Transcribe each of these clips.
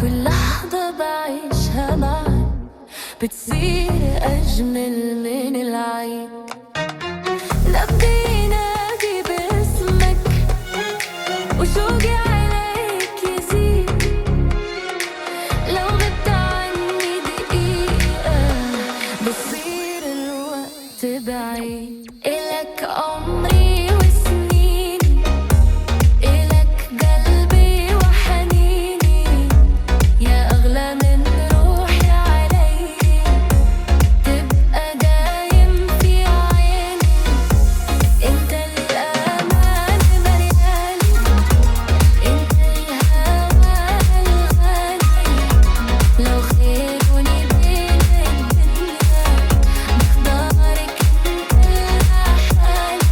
كل لحظة بعيشها معاك بتصير أجمل من العيد. نبضي ينادي باسمك وشوقي عليك يزيد. لو غبت عني دقيقة بصير الوقت بعيد. إلك عمري وسنيني، إلك قلبي وحنيني، يا أغلى من روحي علي. تبقى دايم في عيني، انت الأمان ملياني، انت الهوى الغالي. لو خيروني بين الدنيا بختارك انت لحالي.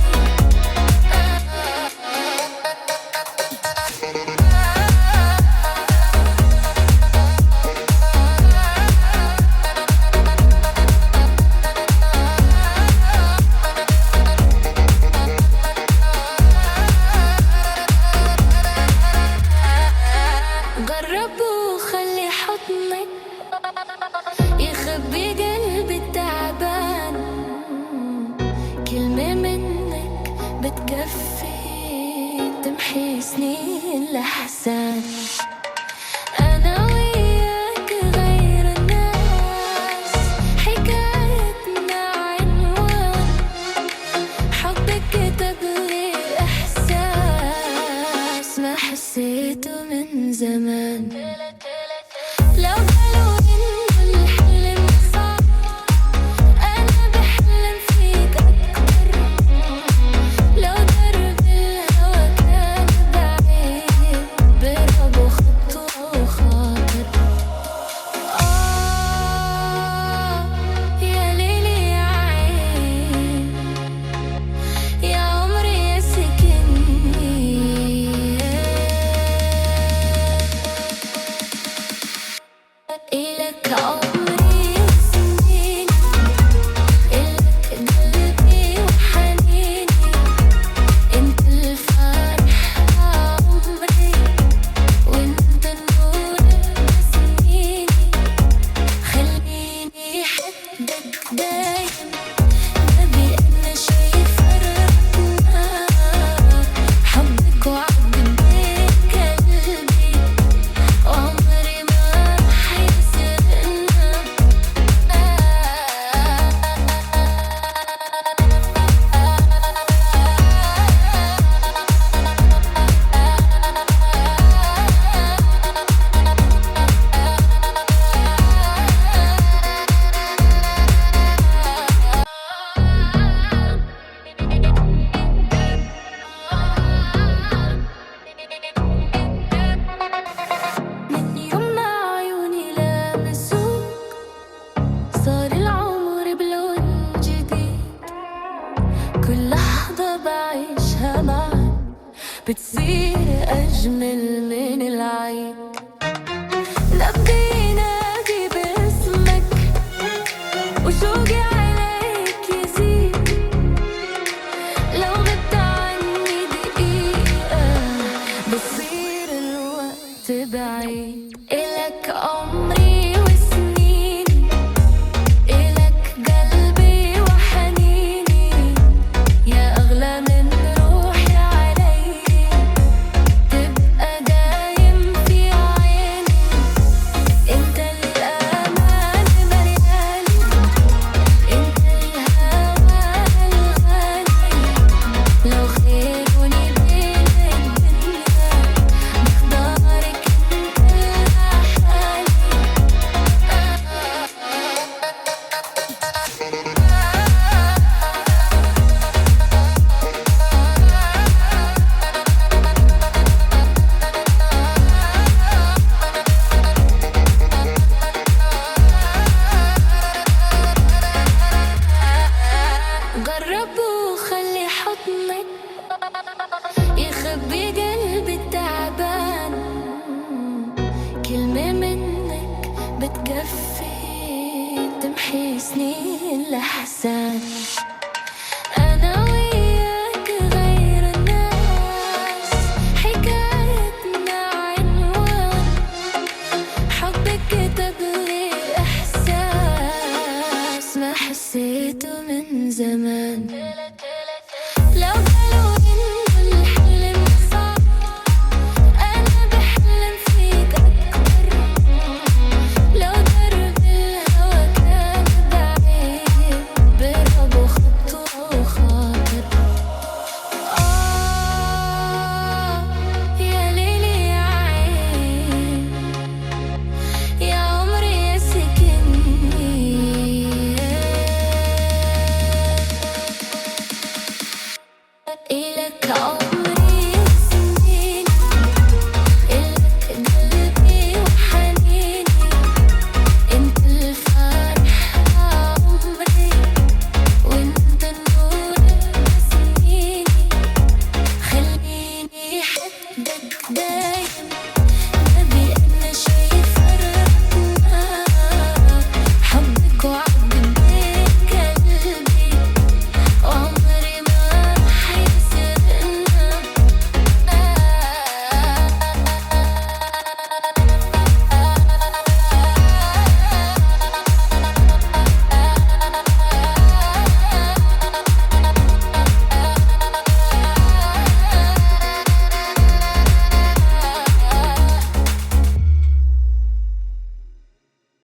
جرب وخلي حضنك يخبي قلبي التعبان. كلمة منك بتكفي تمحي سنين الأحزان. أنا وياك غير الناس، حكايتنا عنوان حبك كتب لي إحساس ما حسيته من زمان. لو قالوا إنه الحلم صعب أنا بحلم فيك أكتر. لو درب الهوى كان بعيد برب وخطوة وخاطر. يا ليلي يا عين، يا عمري يا سكني. إلك عمري وسنيني، إلك قلبي وحنيني، انت الفرح عمري، وانت النور بسنيني. خليني حدك دايم، نبي أنا شي فرقنا. حبك وعد بين قلبي، وعمري ما رح يسرقنا. من يوم ما عيوني لامسوك صار العمر بلون جديد. كل لحظة بعيشها معاك بتصير أجمل من العيد. نبضي ينادي باسمك وشوقي عليك يزيد. لو غبت عني دقيقة بصير الوقت بعيد. إلك عمري وسنيني، إلك قلبي وحنيني، يا أغلى من روحي علي. تبقى دايم في عيني، انت الأمان ملياني، انت الهوى الغالي. لو خيروني بين الدنيا بختارك انت لحالي. جرب وخلي حضنك يخبي قلبي التعبان. كلمة منك بتكفي تمحي سنين الأحزان.